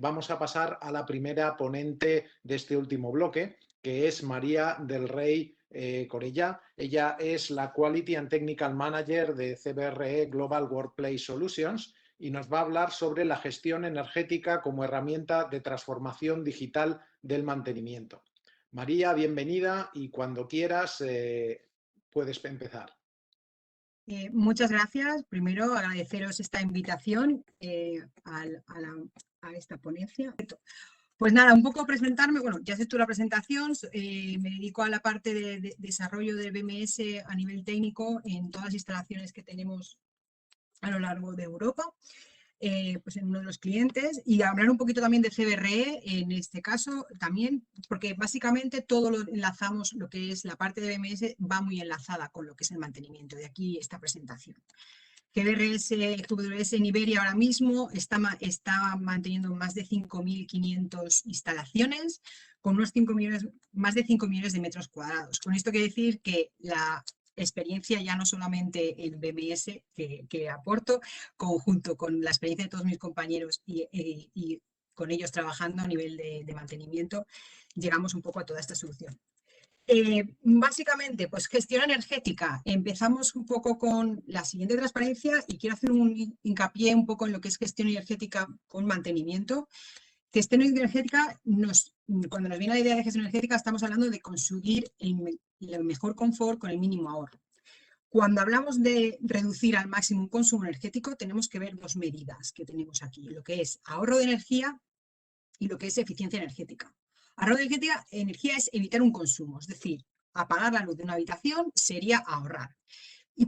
vamos a pasar a la primera ponente de este último bloque, que es María del Rey Corellá. Ella es la Quality and Technical Manager de CBRE Global Workplace Solutions y nos va a hablar sobre la gestión energética como herramienta de transformación digital del mantenimiento. María, bienvenida y cuando quieras puedes empezar. Muchas gracias. Primero, agradeceros esta invitación a esta ponencia. Pues nada, un poco presentarme. Bueno, ya has hecho la presentación. Me dedico a la parte de desarrollo del BMS a nivel técnico en todas las instalaciones que tenemos a lo largo de Europa. Pues en uno de los clientes, y hablar un poquito también de CBRE en este caso también, porque básicamente todo lo enlazamos, lo que es la parte de BMS va muy enlazada con lo que es el mantenimiento, de aquí esta presentación. GWS en Iberia ahora mismo está manteniendo más de 5.500 instalaciones con unos más de 5 millones de metros cuadrados. Con esto quiere decir que la experiencia, ya no solamente el BMS que aporto, conjunto con la experiencia de todos mis compañeros y con ellos trabajando a nivel de mantenimiento, llegamos un poco a toda esta solución. Básicamente, pues gestión energética. Empezamos un poco con la siguiente transparencia y quiero hacer un hincapié un poco en lo que es gestión energética con mantenimiento. Gestión energética, cuando nos viene la idea de gestión energética, estamos hablando de conseguir el mejor confort con el mínimo ahorro. Cuando hablamos de reducir al máximo un consumo energético, tenemos que ver dos medidas que tenemos aquí, lo que es ahorro de energía y lo que es eficiencia energética. Ahorro de energía es evitar un consumo, es decir, apagar la luz de una habitación sería ahorrar.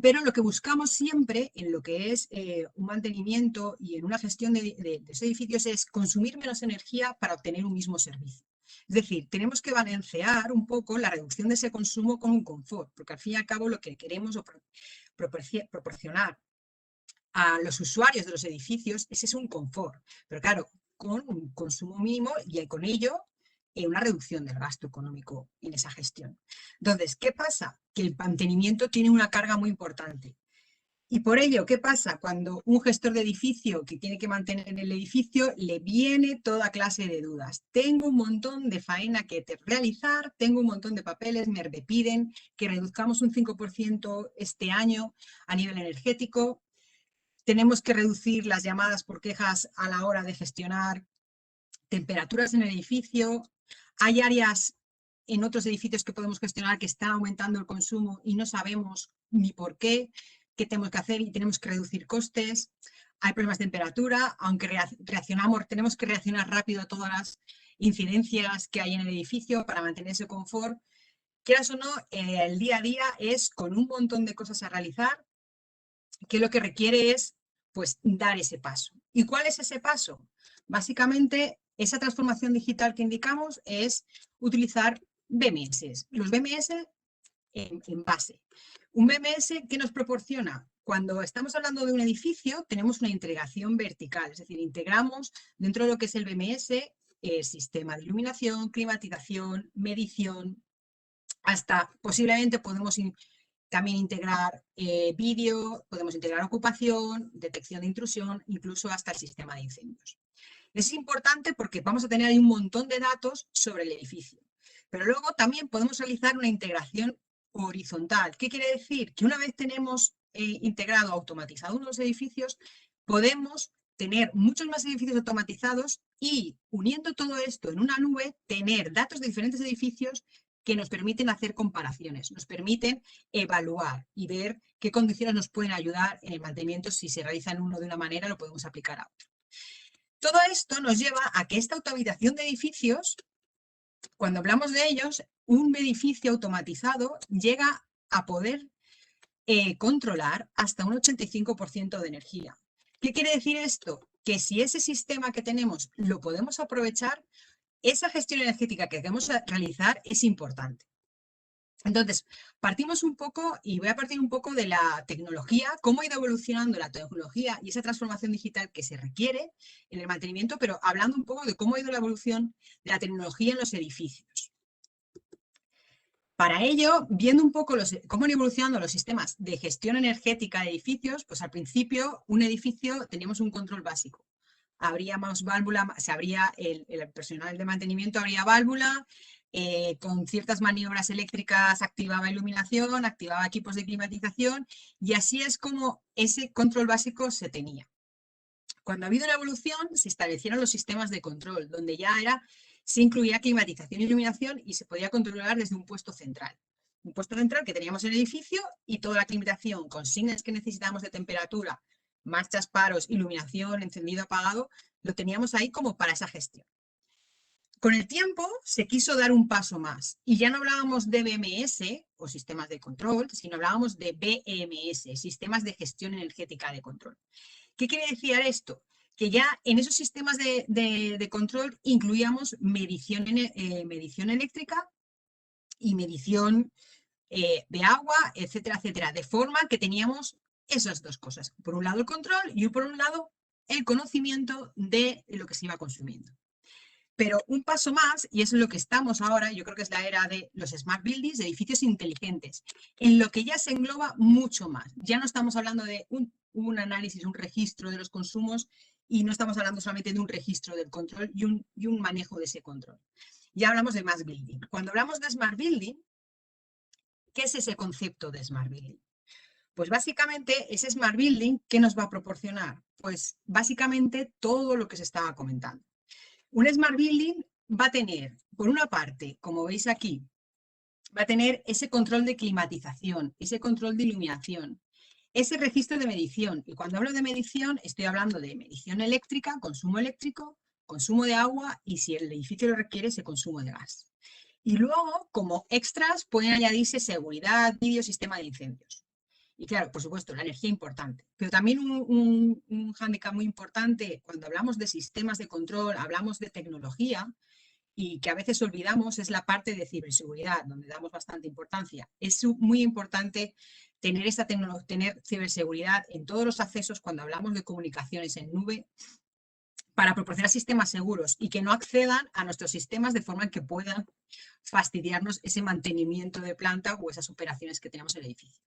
Pero lo que buscamos siempre en lo que es un mantenimiento y en una gestión de los edificios es consumir menos energía para obtener un mismo servicio. Es decir, tenemos que balancear un poco la reducción de ese consumo con un confort, porque al fin y al cabo lo que queremos proporcionar a los usuarios de los edificios es un confort, pero claro, con un consumo mínimo y con ello una reducción del gasto económico en esa gestión. Entonces, ¿qué pasa? Que el mantenimiento tiene una carga muy importante. Y por ello, ¿qué pasa? Cuando un gestor de edificio que tiene que mantener el edificio le viene toda clase de dudas. Tengo un montón de faena que realizar, tengo un montón de papeles, me piden que reduzcamos un 5% este año a nivel energético. Tenemos que reducir las llamadas por quejas a la hora de gestionar temperaturas en el edificio. Hay áreas en otros edificios que podemos gestionar que están aumentando el consumo y no sabemos ni por qué tenemos que hacer y tenemos que reducir costes. Hay problemas de temperatura, aunque tenemos que reaccionar rápido a todas las incidencias que hay en el edificio para mantener ese confort. Quieras o no, el día a día es con un montón de cosas a realizar, que lo que requiere es pues dar ese paso. ¿Y cuál es ese paso? Básicamente, esa transformación digital que indicamos es utilizar BMS. Los BMS en base. Un BMS que nos proporciona, cuando estamos hablando de un edificio, tenemos una integración vertical, es decir, integramos dentro de lo que es el BMS el sistema de iluminación, climatización, medición, hasta posiblemente podemos también integrar vídeo, podemos integrar ocupación, detección de intrusión, incluso hasta el sistema de incendios. Es importante porque vamos a tener ahí un montón de datos sobre el edificio. Pero luego también podemos realizar una integración horizontal. ¿Qué quiere decir? Que una vez tenemos integrado, automatizado unos edificios, podemos tener muchos más edificios automatizados y, uniendo todo esto en una nube, tener datos de diferentes edificios que nos permiten hacer comparaciones, nos permiten evaluar y ver qué condiciones nos pueden ayudar en el mantenimiento. Si se realiza en uno de una manera, lo podemos aplicar a otro. Todo esto nos lleva a que esta automatización de edificios, cuando hablamos de ellos, un edificio automatizado llega a poder controlar hasta un 85% de energía. ¿Qué quiere decir esto? Que si ese sistema que tenemos lo podemos aprovechar, esa gestión energética que queremos realizar es importante. Entonces, partimos un poco y voy a partir un poco de la tecnología, cómo ha ido evolucionando la tecnología y esa transformación digital que se requiere en el mantenimiento, pero hablando un poco de cómo ha ido la evolución de la tecnología en los edificios. Para ello, viendo un poco cómo han evolucionado los sistemas de gestión energética de edificios, pues al principio un edificio teníamos un control básico. habría más válvula, se abría el personal de mantenimiento abría válvula, con ciertas maniobras eléctricas activaba iluminación, activaba equipos de climatización y así es como ese control básico se tenía. Cuando ha habido una evolución se establecieron los sistemas de control, donde ya se incluía climatización y iluminación y se podía controlar desde un puesto central. Un puesto central que teníamos en el edificio y toda la climatización, consignas que necesitábamos de temperatura, marchas, paros, iluminación, encendido, apagado, lo teníamos ahí como para esa gestión. Con el tiempo se quiso dar un paso más y ya no hablábamos de BMS o sistemas de control, sino hablábamos de BEMS, sistemas de gestión energética de control. ¿Qué quiere decir esto? Que ya en esos sistemas de control incluíamos medición eléctrica y medición de agua, etcétera, etcétera, de forma que teníamos esas dos cosas. Por un lado el control y por un lado el conocimiento de lo que se iba consumiendo. Pero un paso más, y eso es lo que estamos ahora, yo creo que es la era de los smart buildings, de edificios inteligentes, en lo que ya se engloba mucho más. Ya no estamos hablando de un análisis, un registro de los consumos y no estamos hablando solamente de un registro del control y un manejo de ese control. Ya hablamos de smart building. Cuando hablamos de smart building, ¿qué es ese concepto de smart building? Pues básicamente ese smart building, ¿qué nos va a proporcionar? Pues básicamente todo lo que se estaba comentando. Un smart building va a tener, por una parte, como veis aquí, va a tener ese control de climatización, ese control de iluminación, ese registro de medición. Y cuando hablo de medición, estoy hablando de medición eléctrica, consumo eléctrico, consumo de agua y si el edificio lo requiere, ese consumo de gas. Y luego, como extras, pueden añadirse seguridad, vídeo, sistema de incendios. Y claro, por supuesto, la energía importante. Pero también un hándicap muy importante, cuando hablamos de sistemas de control, hablamos de tecnología y que a veces olvidamos, es la parte de ciberseguridad, donde damos bastante importancia. Es muy importante tener tener ciberseguridad en todos los accesos cuando hablamos de comunicaciones en nube para proporcionar sistemas seguros y que no accedan a nuestros sistemas de forma que puedan fastidiarnos ese mantenimiento de planta o esas operaciones que tenemos en el edificio.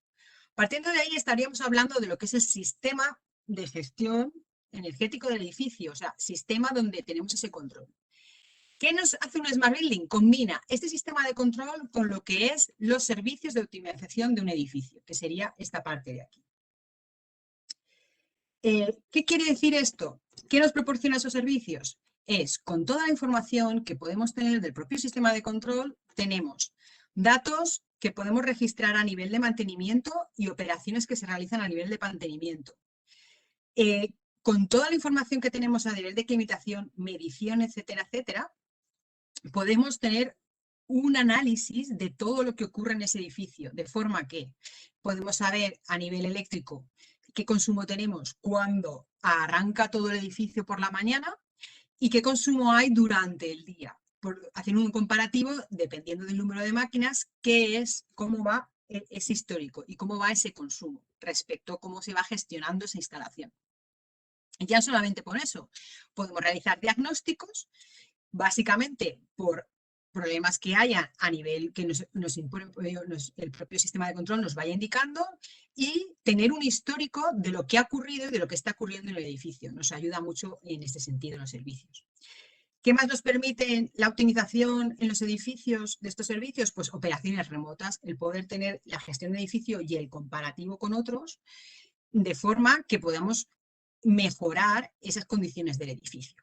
Partiendo de ahí estaríamos hablando de lo que es el sistema de gestión energético del edificio, o sea, sistema donde tenemos ese control. ¿Qué nos hace un Smart Building? Combina este sistema de control con lo que es los servicios de optimización de un edificio, que sería esta parte de aquí. ¿Qué quiere decir esto? ¿Qué nos proporciona esos servicios? Es con toda la información que podemos tener del propio sistema de control, tenemos datos que podemos registrar a nivel de mantenimiento y operaciones que se realizan a nivel de mantenimiento. Con toda la información que tenemos a nivel de climatización, medición, etcétera, etcétera, podemos tener un análisis de todo lo que ocurre en ese edificio, de forma que podemos saber a nivel eléctrico qué consumo tenemos cuando arranca todo el edificio por la mañana y qué consumo hay durante el día. Haciendo un comparativo, dependiendo del número de máquinas, cómo va ese histórico y cómo va ese consumo respecto a cómo se va gestionando esa instalación. Y ya solamente por eso podemos realizar diagnósticos, básicamente por problemas que haya a nivel que el propio sistema de control nos vaya indicando y tener un histórico de lo que ha ocurrido y de lo que está ocurriendo en el edificio. Nos ayuda mucho en este sentido en los servicios. ¿Qué más nos permite la optimización en los edificios de estos servicios? Pues operaciones remotas, el poder tener la gestión del edificio y el comparativo con otros, de forma que podamos mejorar esas condiciones del edificio.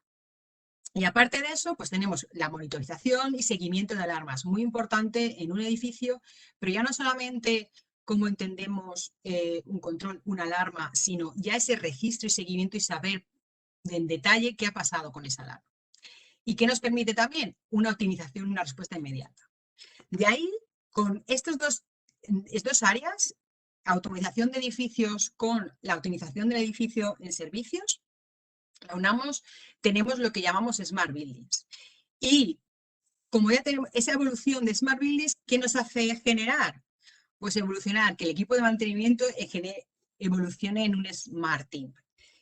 Y aparte de eso, pues tenemos la monitorización y seguimiento de alarmas, muy importante en un edificio, pero ya no solamente como entendemos un control, una alarma, sino ya ese registro y seguimiento y saber en detalle qué ha pasado con esa alarma. ¿Y qué nos permite también? Una optimización, una respuesta inmediata. De ahí, con estas dos áreas, automatización de edificios con la optimización del edificio en servicios, la unamos, tenemos lo que llamamos Smart Buildings. Y como ya tenemos esa evolución de Smart Buildings, ¿qué nos hace generar? Pues evolucionar, que el equipo de mantenimiento evolucione en un Smart Team.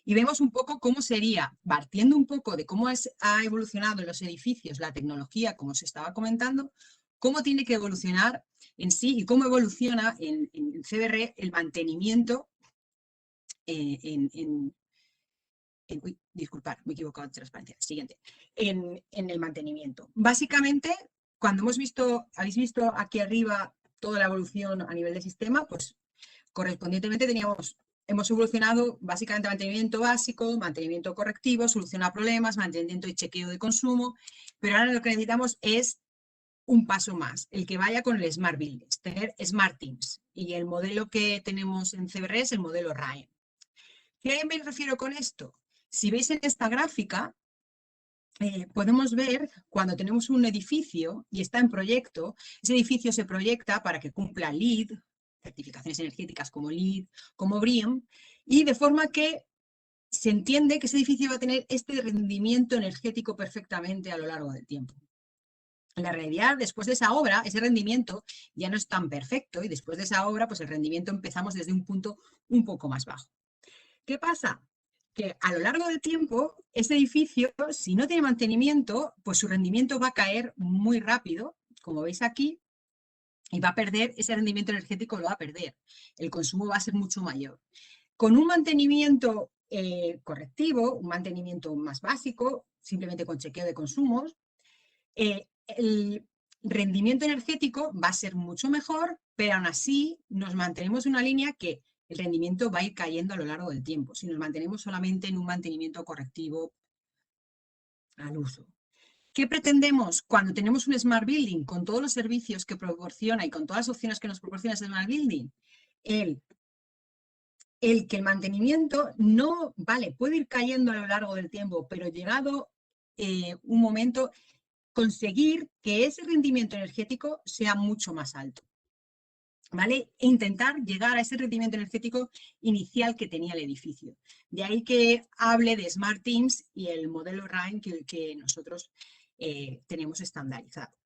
Y vemos un poco cómo sería, partiendo un poco de cómo ha evolucionado en los edificios la tecnología, como se estaba comentando, cómo tiene que evolucionar en sí y cómo evoluciona en CBRE el mantenimiento en uy, disculpad, me he equivocado de transparencia, siguiente, en el mantenimiento. Básicamente, cuando habéis visto aquí arriba toda la evolución a nivel de sistema, pues correspondientemente hemos evolucionado básicamente mantenimiento básico, mantenimiento correctivo, solucionar problemas, mantenimiento y chequeo de consumo, pero ahora lo que necesitamos es un paso más, el que vaya con el Smart Buildings, tener Smart Teams. Y el modelo que tenemos en CBRE es el modelo RAE. ¿Qué me refiero con esto? Si veis en esta gráfica, podemos ver cuando tenemos un edificio y está en proyecto, ese edificio se proyecta para que cumpla LEED, certificaciones energéticas como LEED, como BREEAM, y de forma que se entiende que ese edificio va a tener este rendimiento energético perfectamente a lo largo del tiempo. En la realidad, después de esa obra, ese rendimiento ya no es tan perfecto y después de esa obra, pues el rendimiento empezamos desde un punto un poco más bajo. ¿Qué pasa? Que a lo largo del tiempo, ese edificio, si no tiene mantenimiento, pues su rendimiento va a caer muy rápido, como veis aquí, y va a perder, ese rendimiento energético lo va a perder. El consumo va a ser mucho mayor. Con un mantenimiento correctivo, un mantenimiento más básico, simplemente con chequeo de consumos, el rendimiento energético va a ser mucho mejor, pero aún así nos mantenemos en una línea que el rendimiento va a ir cayendo a lo largo del tiempo, si nos mantenemos solamente en un mantenimiento correctivo al uso. ¿Qué pretendemos cuando tenemos un Smart Building con todos los servicios que proporciona y con todas las opciones que nos proporciona ese Smart Building? El que el mantenimiento no, vale, puede ir cayendo a lo largo del tiempo, pero llegado un momento, conseguir que ese rendimiento energético sea mucho más alto, ¿vale? E intentar llegar a ese rendimiento energético inicial que tenía el edificio. De ahí que hable de Smart Teams y el modelo RAIN que nosotros tenemos estandarizado.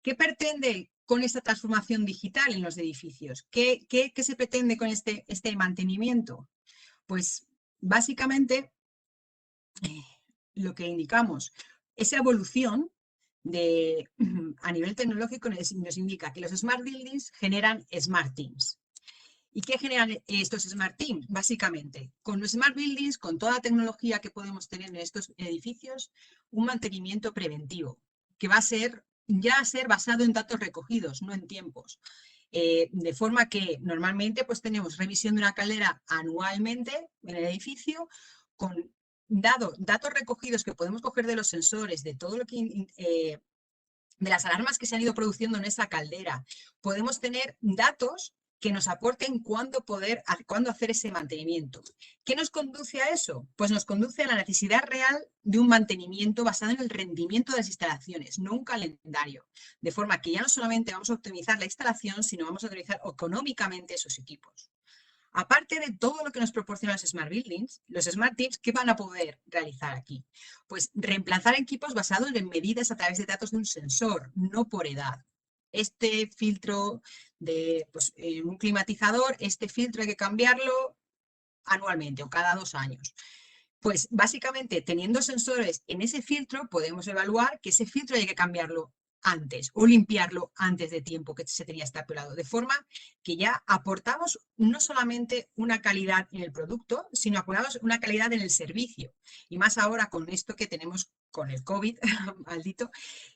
¿Qué pretende con esta transformación digital en los edificios? ¿Qué se pretende con este mantenimiento? Pues básicamente lo que indicamos, esa evolución a nivel tecnológico nos indica que los Smart Buildings generan Smart Teams. ¿Y qué generan estos Smart Teams? Básicamente, con los Smart Buildings, con toda la tecnología que podemos tener en estos edificios, un mantenimiento preventivo, que va a ser basado en datos recogidos, no en tiempos. De forma que normalmente pues tenemos revisión de una caldera anualmente en el edificio, con datos recogidos que podemos coger de los sensores, de todo lo que de las alarmas que se han ido produciendo en esa caldera. Podemos tener datos que nos aporten cuándo hacer ese mantenimiento. ¿Qué nos conduce a eso? Pues nos conduce a la necesidad real de un mantenimiento basado en el rendimiento de las instalaciones, no un calendario. De forma que ya no solamente vamos a optimizar la instalación, sino vamos a optimizar económicamente esos equipos. Aparte de todo lo que nos proporcionan los Smart Buildings, los Smart Teams, ¿qué van a poder realizar aquí? Pues reemplazar equipos basados en medidas a través de datos de un sensor, no por edad. Este filtro de un climatizador, este filtro hay que cambiarlo anualmente o cada 2 años. Pues básicamente teniendo sensores en ese filtro podemos evaluar que ese filtro hay que cambiarlo antes o limpiarlo antes de tiempo que se tenía estapulado, de forma que ya aportamos no solamente una calidad en el producto, sino aportamos una calidad en el servicio. Y más ahora con esto que tenemos con el COVID, maldito,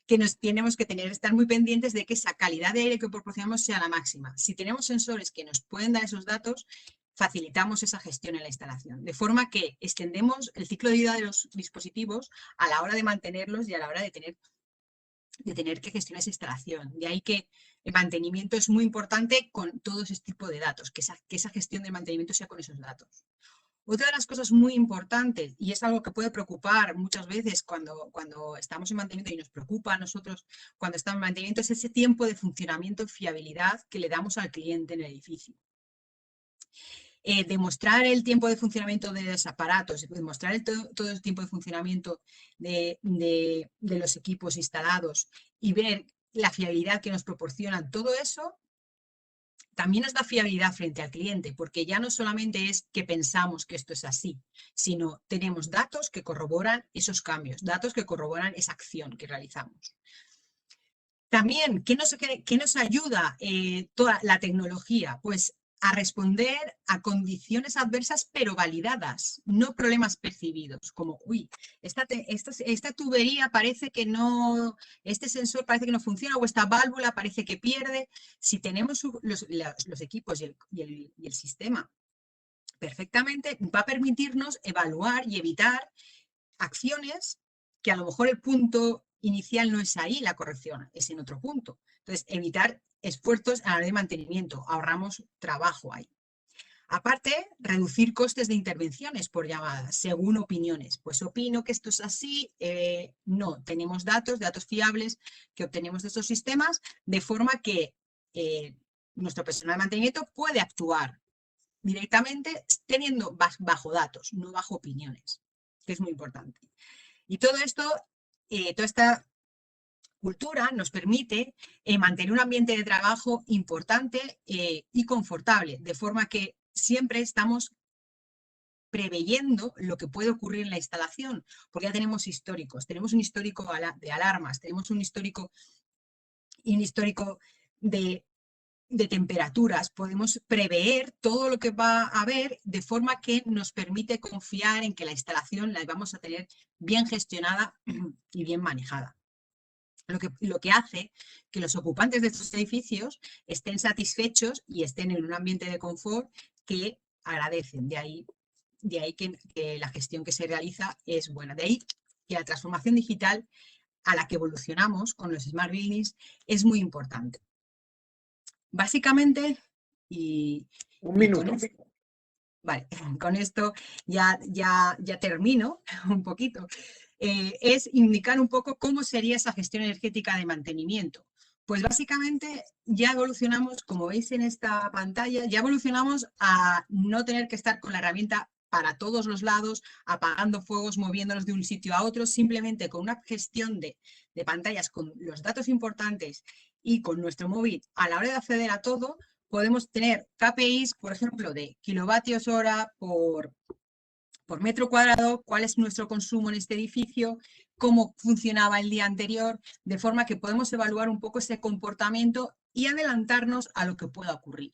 que nos tenemos que estar muy pendientes de que esa calidad de aire que proporcionamos sea la máxima. Si tenemos sensores que nos pueden dar esos datos, facilitamos esa gestión en la instalación, de forma que extendemos el ciclo de vida de los dispositivos a la hora de mantenerlos y a la hora de tener que gestionar esa instalación. De ahí que el mantenimiento es muy importante con todo ese tipo de datos, que esa gestión del mantenimiento sea con esos datos. Otra de las cosas muy importantes, y es algo que puede preocupar muchas veces cuando estamos en mantenimiento y nos preocupa a nosotros cuando estamos en mantenimiento, es ese tiempo de funcionamiento y fiabilidad que le damos al cliente en el edificio. Demostrar el tiempo de funcionamiento de los aparatos, demostrar todo el tiempo de funcionamiento de los equipos instalados y ver la fiabilidad que nos proporcionan, todo eso también nos da fiabilidad frente al cliente, porque ya no solamente es que pensamos que esto es así, sino tenemos datos que corroboran esos cambios, datos que corroboran esa acción que realizamos. También, ¿qué nos ayuda toda la tecnología? Pues a responder a condiciones adversas pero validadas, no problemas percibidos, como, uy, esta tubería parece que no, este sensor parece que no funciona o esta válvula parece que pierde. Si tenemos los equipos y el sistema perfectamente, va a permitirnos evaluar y evitar acciones que a lo mejor el punto inicial no es ahí la corrección, es en otro punto. Entonces, evitar esfuerzos a la hora de mantenimiento, ahorramos trabajo ahí. Aparte, reducir costes de intervenciones por llamadas, según opiniones. Pues opino que esto es así, no, tenemos datos fiables que obtenemos de estos sistemas, de forma que nuestro personal de mantenimiento puede actuar directamente teniendo bajo datos, no bajo opiniones, que es muy importante. Y todo esto, toda esta cultura nos permite mantener un ambiente de trabajo importante y confortable, de forma que siempre estamos preveyendo lo que puede ocurrir en la instalación, porque ya tenemos históricos, tenemos un histórico de alarmas, tenemos un histórico de temperaturas, podemos prever todo lo que va a haber de forma que nos permite confiar en que la instalación la vamos a tener bien gestionada y bien manejada. Lo que hace que los ocupantes de estos edificios estén satisfechos y estén en un ambiente de confort que agradecen. De ahí que la gestión que se realiza es buena. De ahí que la transformación digital a la que evolucionamos con los Smart Buildings es muy importante. Básicamente, Un minuto. Con esto ya termino un poquito. Es indicar un poco cómo sería esa gestión energética de mantenimiento. Pues básicamente ya evolucionamos, como veis en esta pantalla, ya evolucionamos a no tener que estar con la herramienta para todos los lados, apagando fuegos, moviéndonos de un sitio a otro, simplemente con una gestión de pantallas con los datos importantes y con nuestro móvil a la hora de acceder a todo, podemos tener KPIs, por ejemplo, de kilovatios hora por metro cuadrado, cuál es nuestro consumo en este edificio, cómo funcionaba el día anterior, de forma que podemos evaluar un poco ese comportamiento y adelantarnos a lo que pueda ocurrir.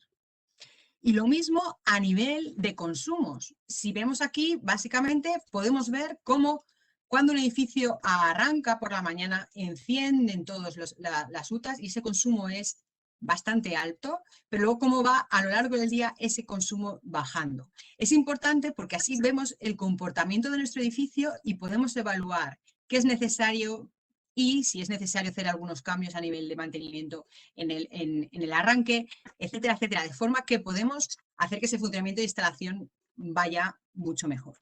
Y lo mismo a nivel de consumos. Si vemos aquí, básicamente podemos ver cómo cuando un edificio arranca por la mañana, encienden todas las UTAs y ese consumo es bastante alto, pero luego cómo va a lo largo del día ese consumo bajando. Es importante porque así vemos el comportamiento de nuestro edificio y podemos evaluar qué es necesario y si es necesario hacer algunos cambios a nivel de mantenimiento en el arranque, etcétera, etcétera, de forma que podemos hacer que ese funcionamiento de instalación vaya mucho mejor.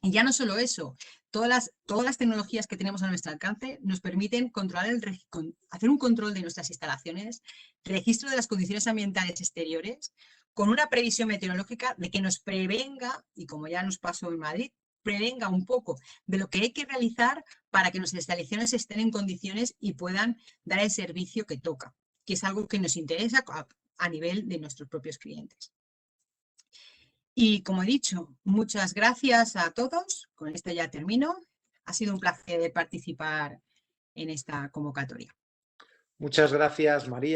Y ya no solo eso, todas las tecnologías que tenemos a nuestro alcance nos permiten hacer un control de nuestras instalaciones, registro de las condiciones ambientales exteriores, con una previsión meteorológica de que nos prevenga, y como ya nos pasó en Madrid, prevenga un poco de lo que hay que realizar para que nuestras instalaciones estén en condiciones y puedan dar el servicio que toca, que es algo que nos interesa a nivel de nuestros propios clientes. Y como he dicho, muchas gracias a todos. Con esto ya termino. Ha sido un placer participar en esta convocatoria. Muchas gracias, María.